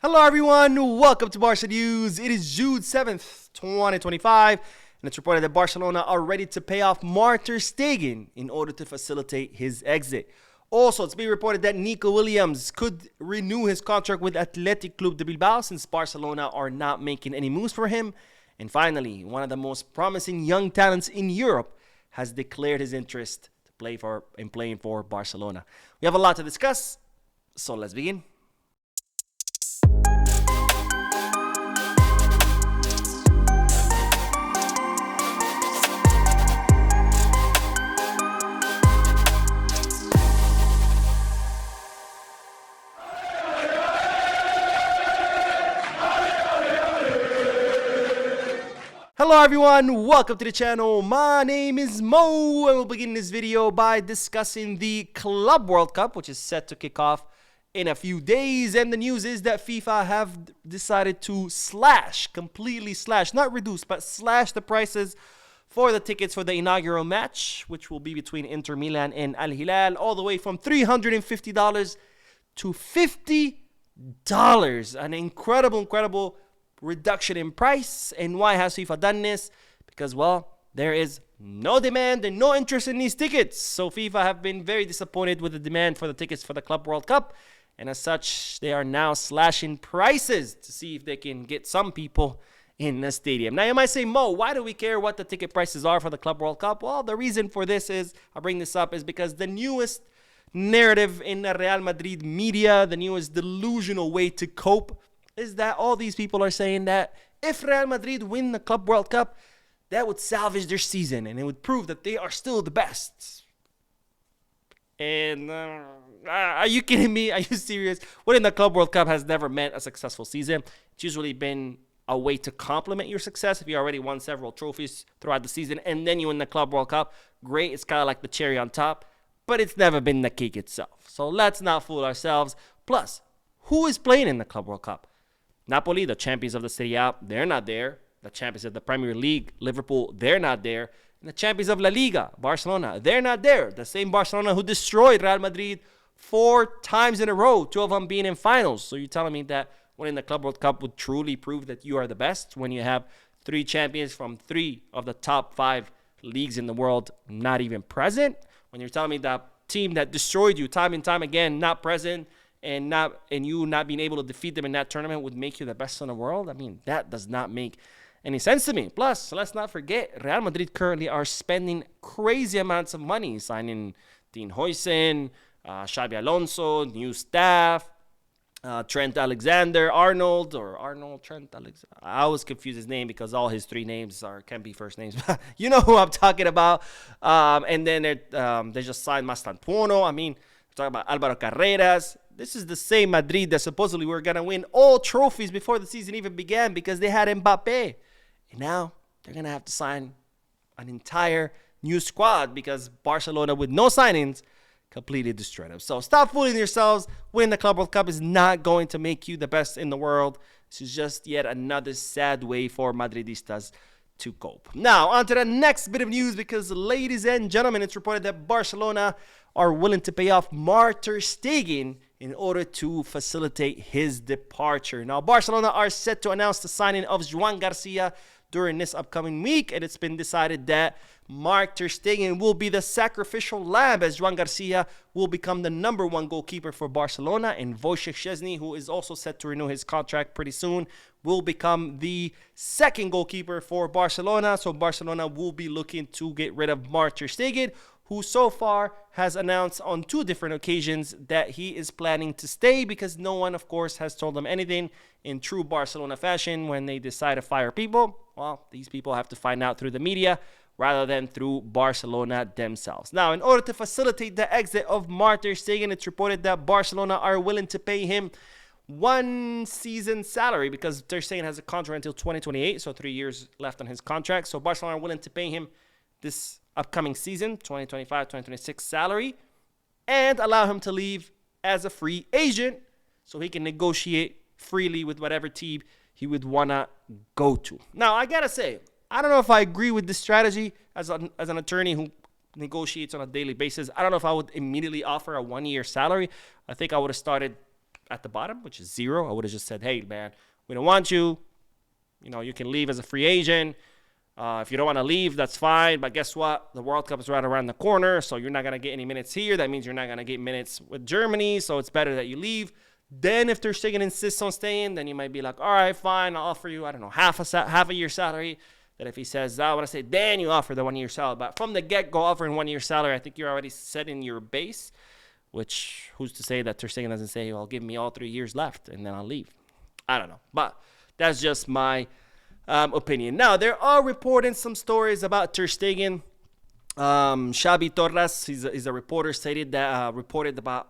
Hello everyone, welcome to Barca News. It is June 7th, 2025, and it's reported that Barcelona are ready to pay off Marc Ter Stegen in order to facilitate his exit. Also, it's being reported that Nico Williams could renew his contract with Athletic Club de Bilbao since Barcelona are not making any moves for him. And finally, one of the most promising young talents in Europe has declared his interest to playing for Barcelona. We have a lot to discuss, so let's begin. Hello everyone, welcome to the channel. My name is Mo, and we'll begin this video by discussing the Club World Cup, which is set to kick off in a few days. And the news is that FIFA have decided to completely slash, not reduce, but slash the prices for the tickets for the inaugural match, which will be between Inter Milan and Al Hilal, all the way from $350 to $50. An incredible reduction in price. And why has FIFA done this? Because, well, there is no demand and no interest in these tickets. So FIFA have been very disappointed with the demand for the tickets for the Club World Cup, and as such they are now slashing prices to see if they can get some people in the stadium. Now you might say, Mo, why do we care what the ticket prices are for the Club World Cup? Well, the reason for this is, I bring this up, is because the newest narrative in the Real Madrid media, the newest delusional way to cope, is that all these people are saying that if Real Madrid win the Club World Cup, that would salvage their season and it would prove that they are still the best. And are you kidding me? Are you serious? Winning the Club World Cup has never meant a successful season. It's usually been a way to complement your success. If you already won several trophies throughout the season and then you win the Club World Cup, great. It's kind of like the cherry on top, but it's never been the cake itself. So let's not fool ourselves. Plus, who is playing in the Club World Cup? Napoli, the champions of the Serie A, they're not there. The champions of the Premier League, Liverpool, they're not there. And the champions of La Liga, Barcelona, they're not there. The same Barcelona who destroyed Real Madrid 4 times in a row, 2 of them being in finals. So you're telling me that winning the Club World Cup would truly prove that you are the best when you have 3 champions from 3 of the top 5 leagues in the world not even present? When you're telling me that team that destroyed you time and time again, not present, and you not being able to defeat them in that tournament would make you the best in the world? I mean, that does not make any sense to me. Plus, let's not forget, Real Madrid currently are spending crazy amounts of money, signing Dean Huijsen, Xabi Alonso, new staff, Trent Alexander-Arnold, Trent Alexander. I always confuse his name because all his 3 names can be first names. You know who I'm talking about. And then they just signed Mastantuono. I mean, we're talking about Alvaro Carreras. This is the same Madrid that supposedly were going to win all trophies before the season even began because they had Mbappe. And now they're going to have to sign an entire new squad because Barcelona, with no signings, completely destroyed them. So stop fooling yourselves. Winning the Club World Cup is not going to make you the best in the world. This is just yet another sad way for Madridistas to cope. Now, on to the next bit of news because, ladies and gentlemen, it's reported that Barcelona are willing to pay off Marc Ter Stegen in order to facilitate his departure. Now, Barcelona are set to announce the signing of Joan Garcia during this upcoming week, and it's been decided that Marc Ter Stegen will be the sacrificial lamb, as Joan Garcia will become the #1 goalkeeper for Barcelona, and Wojciech Szczesny, who is also set to renew his contract pretty soon, will become the 2nd goalkeeper for Barcelona. So Barcelona will be looking to get rid of Marc Ter Stegen, who so far has announced on 2 different occasions that he is planning to stay because no one, of course, has told him anything. In true Barcelona fashion, when they decide to fire people, well, these people have to find out through the media rather than through Barcelona themselves. Now, in order to facilitate the exit of Marc Ter Stegen, it's reported that Barcelona are willing to pay him 1 season salary because Ter Stegen has a contract until 2028, so 3 years left on his contract. So Barcelona are willing to pay him this upcoming season, 2025-2026 salary, and allow him to leave as a free agent so he can negotiate freely with whatever team he would want to go to. Now, I got to say, I don't know if I agree with this strategy as an attorney who negotiates on a daily basis. I don't know if I would immediately offer a 1-year salary. I think I would have started at the bottom, which is 0. I would have just said, hey, man, we don't want you. You can leave as a free agent. If you don't want to leave, that's fine. But guess what? The World Cup is right around the corner, so you're not going to get any minutes here. That means you're not going to get minutes with Germany, so it's better that you leave. Then if Ter Stegen insists on staying, then you might be like, all right, fine, I'll offer you, I don't know, half a year salary. That if he says, I want to say, then you offer the 1 year salary. But from the get-go, offering 1 year salary, I think you're already setting your base, which who's to say that Ter Stegen doesn't say, well, give me all 3 years left, and then I'll leave. I don't know. But that's just my opinion. Now, there are reporting some stories about Ter Stegen. Xavi Torres, he's a reporter, reported about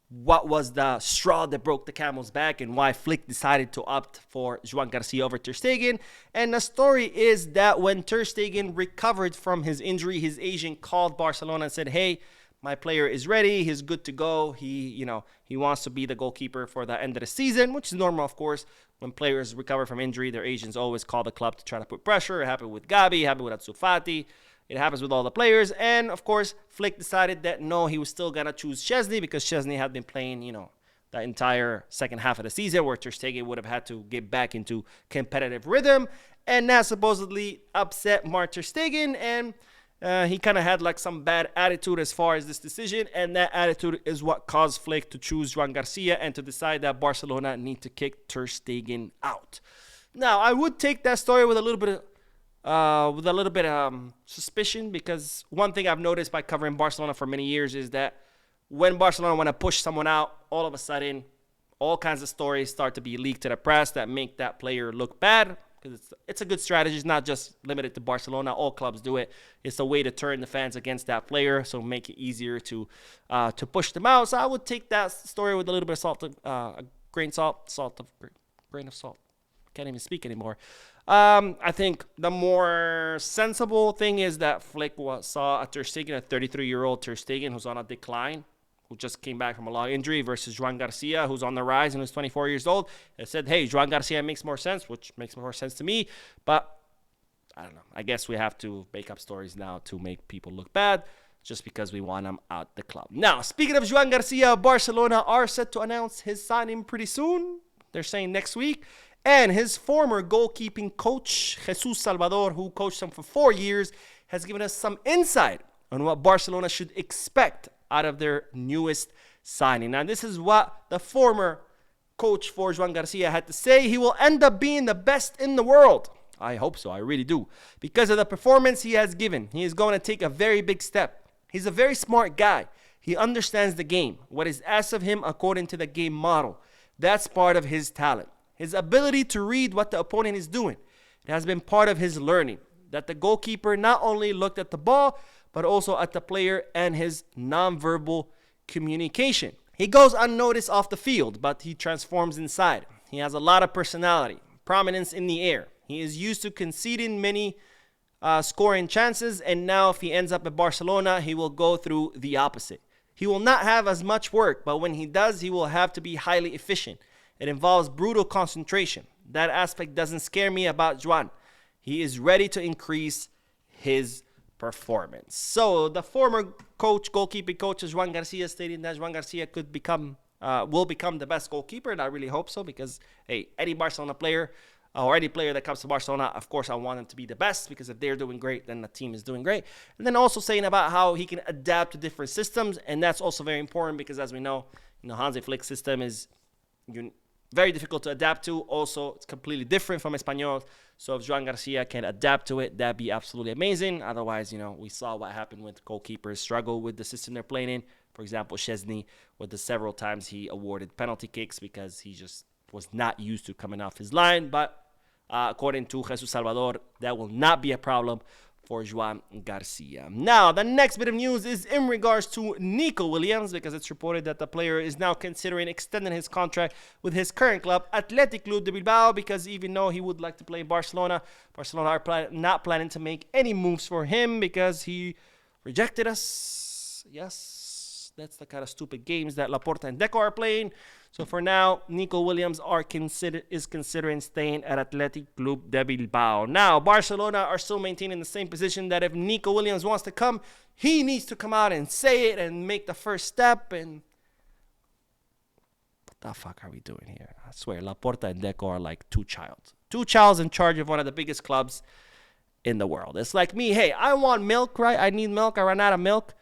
what was the straw that broke the camel's back and why Flick decided to opt for Joan Garcia over Ter Stegen. And the story is that when Ter Stegen recovered from his injury, his agent called Barcelona and said, hey, my player is ready. He's good to go. He wants to be the goalkeeper for the end of the season, which is normal, of course. When players recover from injury, their agents always call the club to try to put pressure. It happened with Gabi, it happened with Ansu Fati. It happens with all the players. And, of course, Flick decided that, no, he was still going to choose Szczesny because Szczesny had been playing, the entire second half of the season where Ter Stegen would have had to get back into competitive rhythm. And that supposedly upset Marc Ter Stegen. And he kind of had like some bad attitude as far as this decision. And that attitude is what caused Flick to choose Joan Garcia and to decide that Barcelona need to kick Ter Stegen out. Now, I would take that story with a little bit of suspicion, because one thing I've noticed by covering Barcelona for many years is that when Barcelona want to push someone out, all of a sudden, all kinds of stories start to be leaked to the press that make that player look bad, because it's a good strategy. It's not just limited to Barcelona. All clubs do it. It's a way to turn the fans against that player, so make it easier to push them out. So I would take that story with a little bit of salt, a grain of salt. Can't even speak anymore. I think the more sensible thing is that Flick saw a Ter Stegen, a 33-year-old Ter Stegen who's on a decline, who just came back from a long injury, versus Joan Garcia, who's on the rise and is 24 years old. It said, hey, Joan Garcia makes more sense, which makes more sense to me. But I don't know. I guess we have to make up stories now to make people look bad just because we want him out the club. Now, speaking of Joan Garcia, Barcelona are set to announce his signing pretty soon. They're saying next week. And his former goalkeeping coach, Jesus Salvador, who coached him for 4 years, has given us some insight on what Barcelona should expect out of their newest signing. Now, this is what the former coach for Joan Garcia had to say. He will end up being the best in the world. I hope so. I really do. Because of the performance he has given, he is going to take a very big step. He's a very smart guy. He understands the game, what is asked of him according to the game model. That's part of his talent. His ability to read what the opponent is doing. It has been part of his learning. That the goalkeeper not only looked at the ball, but also at the player and his nonverbal communication. He goes unnoticed off the field, but he transforms inside. He has a lot of personality, prominence in the air. He is used to conceding many scoring chances, and now if he ends up at Barcelona, he will go through the opposite. He will not have as much work, but when he does, he will have to be highly efficient. It involves brutal concentration. That aspect doesn't scare me about Joan. He is ready to increase his performance. So the former goalkeeping coach, Joan Garcia, stating that Joan Garcia will become the best goalkeeper, and I really hope so, because any Barcelona player or any player that comes to Barcelona, of course, I want them to be the best, because if they're doing great, then the team is doing great. And then also saying about how he can adapt to different systems, and that's also very important, because as we know, Hansi Flick's system is very difficult to adapt to. Also, it's completely different from Espanyol. So if Joan Garcia can adapt to it, that'd be absolutely amazing. Otherwise, we saw what happened with goalkeepers struggle with the system they're playing in. For example, Szczesny, with the several times he awarded penalty kicks because he just was not used to coming off his line. But according to Jesus Salvador, that will not be a problem for Joan Garcia. Now, the next bit of news is in regards to Nico Williams, because it's reported that the player is now considering extending his contract with his current club, Athletic Club de Bilbao, because even though he would like to play in Barcelona, Barcelona are not planning to make any moves for him because he rejected us. Yes, that's the kind of stupid games that Laporta and Deco are playing. So for now, Nico Williams is considering staying at Athletic Club de Bilbao. Now, Barcelona are still maintaining the same position that if Nico Williams wants to come, he needs to come out and say it and make the first step. And the fuck are we doing here? I swear, Laporta and Deco are like two childs. Two childs in charge of one of the biggest clubs in the world. It's like me, hey, I want milk, right? I need milk. I ran out of milk,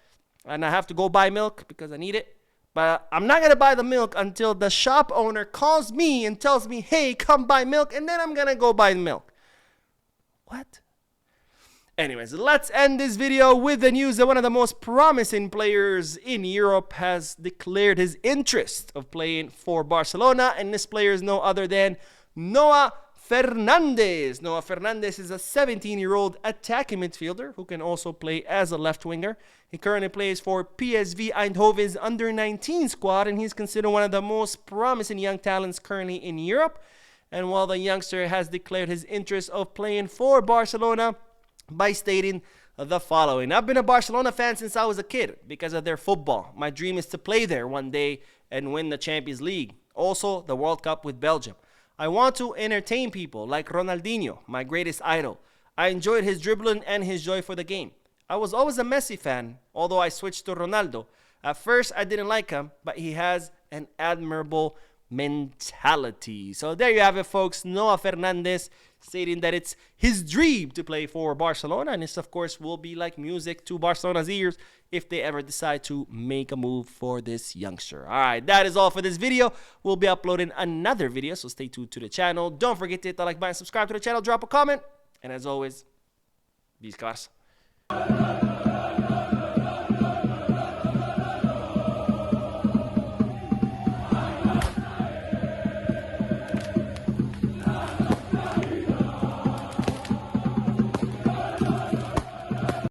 and I have to go buy milk because I need it. But I'm not going to buy the milk until the shop owner calls me and tells me, hey, come buy milk, and then I'm going to go buy the milk. What? Anyways, let's end this video with the news that one of the most promising players in Europe has declared his interest of playing for Barcelona, and this player is no other than Noah Fernandez. Noah Fernandez is a 17-year-old attacking midfielder who can also play as a left winger. He currently plays for PSV Eindhoven's under-19 squad, and he's considered one of the most promising young talents currently in Europe. And while the youngster has declared his interest of playing for Barcelona by stating the following: I've been a Barcelona fan since I was a kid because of their football. My dream is to play there one day and win the Champions League. Also, the World Cup with Belgium. I want to entertain people like Ronaldinho, my greatest idol. I enjoyed his dribbling and his joy for the game. I was always a Messi fan, although I switched to Ronaldo. At first, I didn't like him, but he has an admirable mentality. So there you have it, folks. Noah Fernandez stating that it's his dream to play for Barcelona, and this, of course, will be like music to Barcelona's ears if they ever decide to make a move for this youngster. All right, that is all for this video. We'll be uploading another video, so stay tuned to the channel. Don't forget to hit the like button, subscribe to the channel, drop a comment, and as always, Visca Barça.